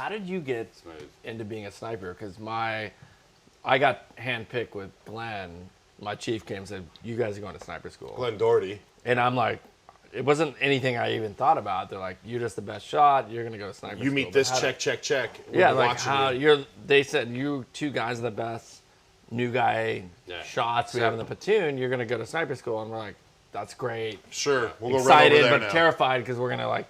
how did you get into being a sniper? Because I got handpicked with Glenn. My chief came and said, "You guys are going to sniper school." Glenn Doherty. And I'm like, it wasn't anything I even thought about. They're like, "You're just the best shot. You're gonna go to sniper school." You meet this check. Yeah, like how they said you two guys are the best new guy shots we have in the platoon. You're gonna go to sniper school, and we're like, "That's great." Sure, we'll go excited right over there but now. terrified because we're gonna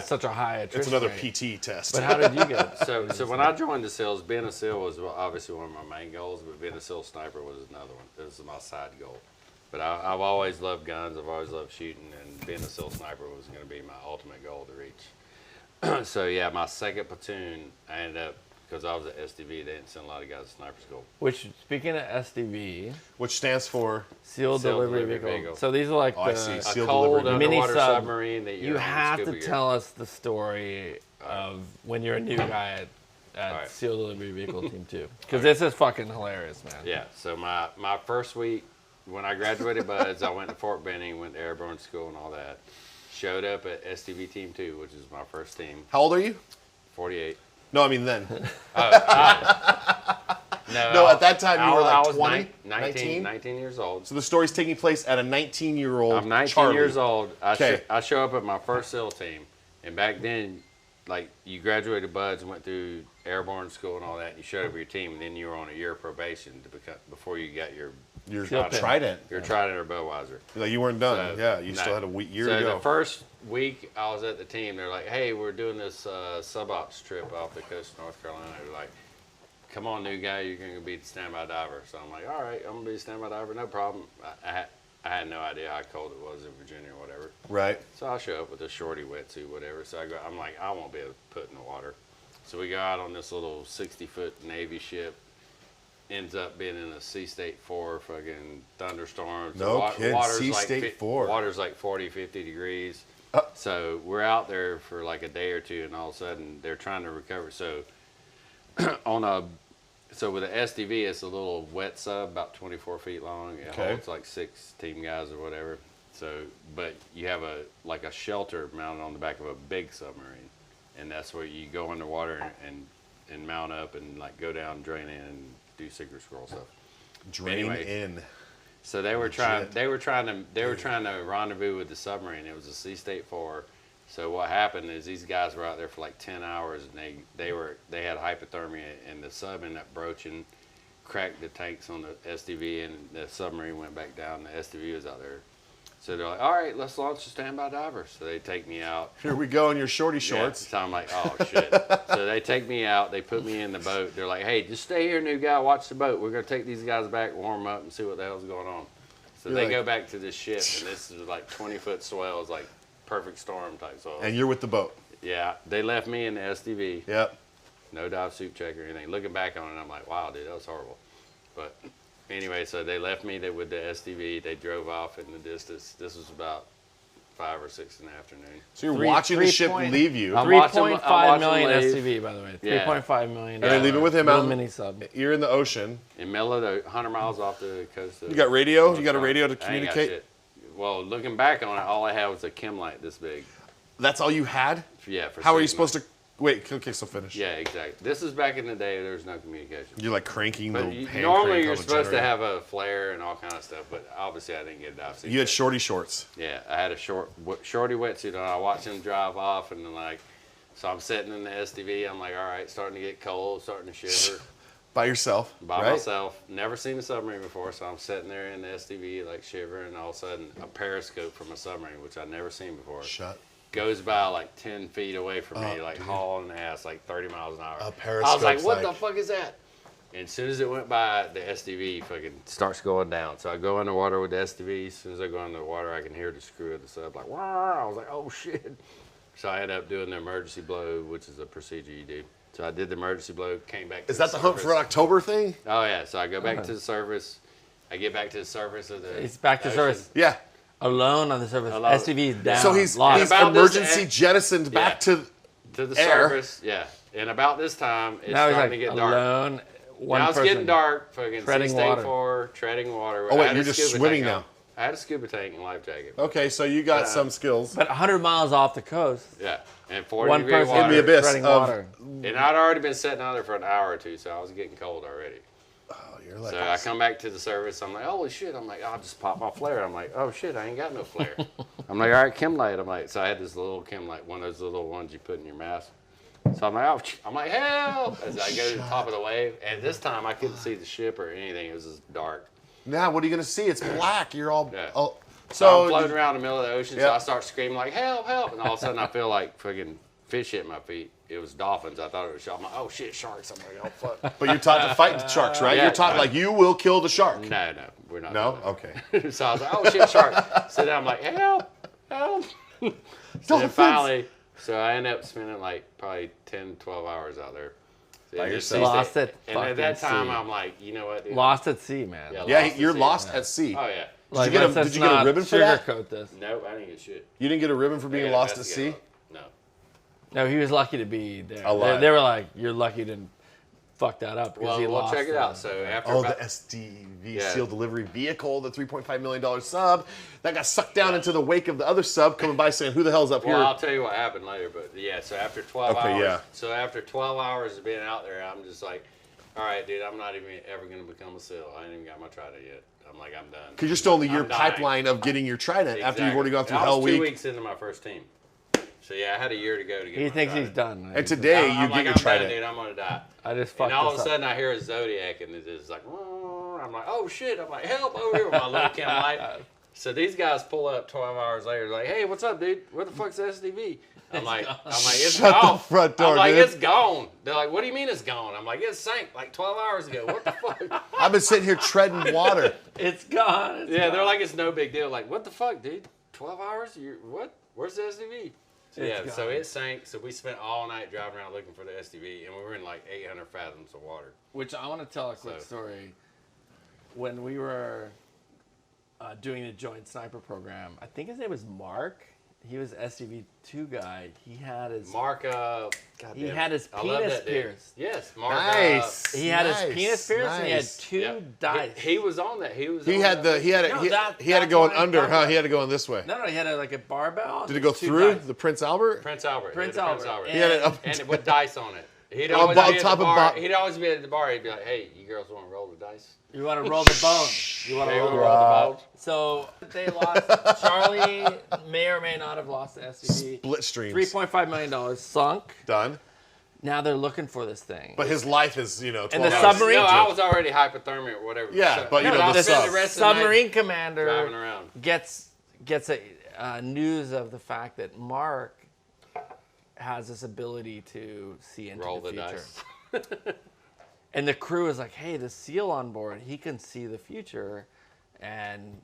such a high attrition. It's another rate. PT test. But how did you get it? So when I joined the SEALs, being a SEAL was obviously one of my main goals, but being a SEAL sniper was another one. It was my side goal. But I've always loved guns. I've always loved shooting, and being a SEAL sniper was going to be my ultimate goal to reach. So yeah, my second platoon, I ended up, because I was at SDV, they didn't send a lot of guys to sniper school. Which, speaking of SDV, which stands for Sealed Delivery Vehicle. So these are like I see. A Sealed cold delivery mini underwater sub. submarine that You have to tell us the story of when you're a new guy at Sealed Delivery Vehicle Team 2. Because this is fucking hilarious, man. Yeah, so my first week, when I graduated BUD/S, I went to Fort Benning, went to airborne school and all that. Showed up at SDV Team 2, which is my first team. How old are you? 48. No, I mean then. No, at that time you were I like was 20? 19 years old. So the story's taking place at a 19-year-old I'm 19 Charlie. years old. Okay. I show up at my first SEAL team. And back then, like, you graduated BUD/S and went through airborne school and all that. And you showed up with your team, and then you were on a year of probation before you got your Trident. Your Trident or Budweiser. Like you weren't done. So, you still had a year so to go. the first week I was at the team, they're like, "Hey, we're doing this sub-ops trip off the coast of North Carolina." They're like, "Come on, new guy, you're going to be the standby diver." So I'm like, "All right, I'm going to be the standby diver, no problem." I had no idea how cold it was in Virginia or whatever. Right. So I show up with a shorty wetsuit, whatever. So I'm like, I won't be able to put in the water. So we go out on this little 60-foot Navy ship. Ends up being in a Sea State 4 fucking thunderstorms. No kidding, Sea State 4. Water's like 40, 50 degrees. So we're out there for like a day or two, and all of a sudden they're trying to recover. So so with the SDV, it's a little wet sub, about 24 feet long. It holds like 6 team guys or whatever. So, but you have a shelter mounted on the back of a big submarine, and that's where you go underwater and mount up and like go down, drain in, and do secret scroll stuff. Drain in. So they were trying to rendezvous with the submarine. It was a Sea State 4. So what happened is these guys were out there for like 10 hours, and they had hypothermia, and the sub ended up broaching, cracked the tanks on the SDV, and the submarine went back down. The SDV was out there. So they're like, "All right, let's launch the standby diver." So they take me out. Here we go in your shorty shorts. Yeah, so I'm like, "Oh shit!" So they take me out. They put me in the boat. They're like, "Hey, just stay here, new guy. Watch the boat. We're gonna take these guys back, warm up, and see what the hell's going on." So they go back to this ship, and this is like 20-foot swells, like perfect storm type swell. And you're with the boat. Yeah, they left me in the SDV. Yep. No dive suit check or anything. Looking back on it, I'm like, wow, dude, that was horrible. But anyway, so they left me there with the SDV. They drove off in the distance. This was about 5 or 6 in the afternoon. So you're watching the ship leave you. 3.5 million SDV, by the way. Yeah. 3.5 million. And they leave it with him out. Mini sub. You're in the ocean. In middle of the 100 miles off the coast. You got radio? You got a radio to I ain't got communicate? shit. Well, looking back on it, all I had was a chem light this big. That's all you had? Yeah. For How are you 6 supposed months. to... Wait, okay, so finish. Yeah, exactly. This is back in the day. There was no communication. You're like cranking But the hand normally crank you're on the supposed to generator. have a flare and all kind of stuff, but obviously I didn't get a dive suit. You had shorty shorts. Yeah, I had a shorty wetsuit on. I watched him drive off, and then so I'm sitting in the SDV. I'm like, all right, starting to get cold, starting to shiver. By yourself, By right? myself. Never seen a submarine before, so I'm sitting there in the SDV, like shivering, and all of a sudden a periscope from a submarine, which I'd never seen before. Goes by like 10 feet away from me, like hauling ass, like 30 miles an hour. A periscope's I was like, what the fuck is that? And as soon as it went by, the SDV fucking starts going down. So I go underwater with the SDV. As soon as I go under the water, I can hear the screw of the sub, like, wah! I was like, oh shit. So I ended up doing the emergency blow, which is a procedure you do. So I did the emergency blow, came back to Is that the Hunt for October thing? Oh yeah, so I go back to the surface. I get back to the surface of the He's back to ocean. surface. Yeah. Alone on the surface. Alone. SDV is down. So he's lost. emergency jettisoned back to the air. surface. Yeah. And about this time, it's now he's starting like to get dark. alone. One Now it's person getting dark. Fucking treading Sea State water. 4, treading water. Oh I wait, had you're a just scuba swimming tank now. on. I had a scuba tank and life jacket. Okay, so you got some skills. But 100 miles off the coast. Yeah, and 40 One degree person water. in the abyss treading of- water. And I'd already been sitting out there for an hour or two, so I was getting cold already. Oh, you're like So I come back to the service. I'm like, holy shit. I'm like, I'll just pop my flare. I'm like, oh shit, I ain't got no flare. I'm like, all right, chem light. I'm like, so I had this little chem light, one of those little ones you put in your mask. So I'm like, oh, I'm like, help! As I go to the top of the wave, and this time I couldn't see the ship or anything. It was just dark. now what are you gonna see? It's black. You're all. Yeah. Oh, So I'm so floating around in the middle of the ocean, so Yeah. I start screaming like, help, help! And all of a sudden I feel like fucking fish hit my feet. It was dolphins. I thought it was sharks. I'm like, oh shit, sharks! I'm like, oh fuck. but you're taught to fight sharks, right? Yeah. You're taught like you will kill the shark. No, we're not. No? doing Okay. that. So I was like, oh shit, shark! So then I'm like, help, help! So then Dolphins. finally, so I ended up spending like probably 10, 12 hours out there. So By it just yourself? Lost at And at that fucking time, sea. I'm like, you know what, dude? Lost at sea, man. Yeah. Yeah, Lost at you're sea. lost at sea. Oh yeah. Like, get a- let's did you get a not ribbon for that? Sugarcoat this. Nope, I didn't get shit. You didn't get a ribbon for I being got lost at sea? investigated. No. No, he was lucky to be there. Alive. They were like, you're lucky to fuck that up because he Well, lost. check it out. So after Oh, about, the SDV Yeah. SEAL delivery vehicle, the $3.5 million sub that got sucked down into the wake of the other sub coming by saying, "Who the hell's up well, here?" I'll tell you what happened later, but yeah. So after 12 Okay, hours, yeah. so after 12 hours of being out there, I'm just like, all right, dude, I'm not even ever gonna become a SEAL. I ain't even got my trident yet. I'm like, I'm done. Because you're still in the year I'm dying. pipeline of getting your trident after you've Exactly. already gone through I was Hell 2 week. weeks into my first team. So yeah, I had a year to go to get He my thinks he's trident. done. And today I'm you like, get your I'm done, trident. dude. I'm gonna die. I just And fucked all of this a up. sudden, I hear a Zodiac, and it's just like, I'm like, oh shit! I'm like, help over here with my little chem light. So these guys pull up 12 hours later, like, hey, what's up, dude? Where the fuck's the SDV? I'm like, it's Shut gone. the front door, I'm like, dude. it's gone. They're like, what do you mean it's gone? I'm like, it sank like 12 hours ago. What the fuck? I've been sitting here treading water. It's gone. It's Yeah, gone. they're like, it's no big deal. Like, what the fuck, dude? 12 hours? What? Where's the SDV? So, It's yeah, so gone. it sank. So we spent all night driving around looking for the SDV, and we were in like 800 fathoms of water. Which I want to tell a quick So- story. When we were doing the joint sniper program, I think his name was Mark. He was SDV 2 guy. He had his Mark, he had his I love penis that dude. pierced. Yes, Mark. Nice. He had Nice, his penis pierced and he had nice. 2 Yeah. dice. He was on that. He was. He on had that. he had it. No, He that- had it that's going what I'm under, talking huh? about. He had to go in this way. No, he had like a barbell. Did it go 2 through dice. the Prince Albert? Prince Albert. Prince He had the Albert. He had it up. and with dice on it. He'd On always, top be at of the bar. bo- He'd always be at the bar. He'd be like, "Hey, you girls want to roll the dice? You want to roll the bones. You want to Hey, roll we the roll the bones. bones." So they lost. Charlie may or may not have lost the SUV. Split streams. $3.5 million sunk. Done. Now they're looking for this thing. But his life is, 12 And the hours. submarine- No, I was already hypothermic or whatever. Yeah, So- but, No, the I spent sub. the rest of the night submarine driving commander around. gets a news of the fact that Mark has this ability to see into Roll the the future. dice. And the crew is like, hey, the SEAL on board, he can see the future. And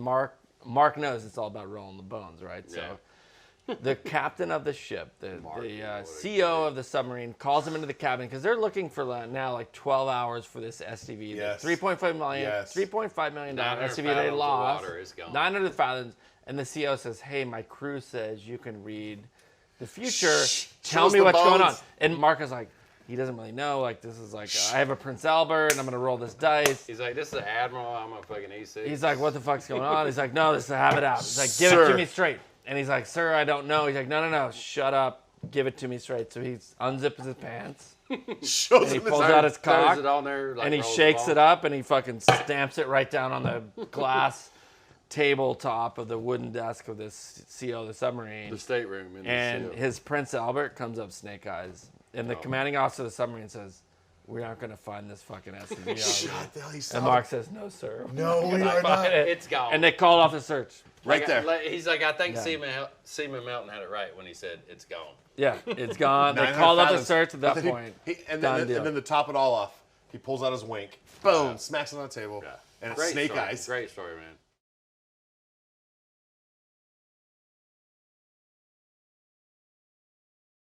Mark knows it's all about rolling the bones, right? Yeah. So the captain of the ship, the what a CO of the submarine, calls him into the cabin because they're looking for now like 12 hours for this SDV. Yes. $3.5 million, Yes. $3.5 million 900 SDV they fathoms of lost. water is gone. 900 fathoms. And the CO says, hey, my crew says you can read the future. Tell Shows me the what's going on. bones. And Mark is like, he doesn't really know. Like, this is like, I have a Prince Albert and I'm going to roll this dice. He's like, "This is an admiral. I'm a fucking E6." He's like, what the fuck's going on? He's like, no, this is a have it out. He's like, give it Sir. to me straight. And he's like, sir, I don't know. He's like, no, shut up. Give it to me straight. So he unzips his pants Shows and he him his pulls arm. out his throws cock it on there, like, and he rolls shakes the it ball. up and he fucking stamps it right down on the glass tabletop of the wooden desk of this CO of the submarine. The stateroom. In And the seal. his Prince Albert comes up snake eyes. And the commanding officer of the submarine says, we're not going to find this fucking SUV. Shut the hell, he And saw Mark it. says, no, sir. No, we I are not. find it. It's gone. And they called off the search. Right there. He's like, I think Yeah. Seaman Melton had it right when he said it's gone. Yeah, it's gone. They 900 called off the fathoms. search at that And then point. and Done deal. then to top it all off, he pulls out his wink. Boom. Smacks it on the table. Yeah. And it's Great snake story. eyes. Great story, man.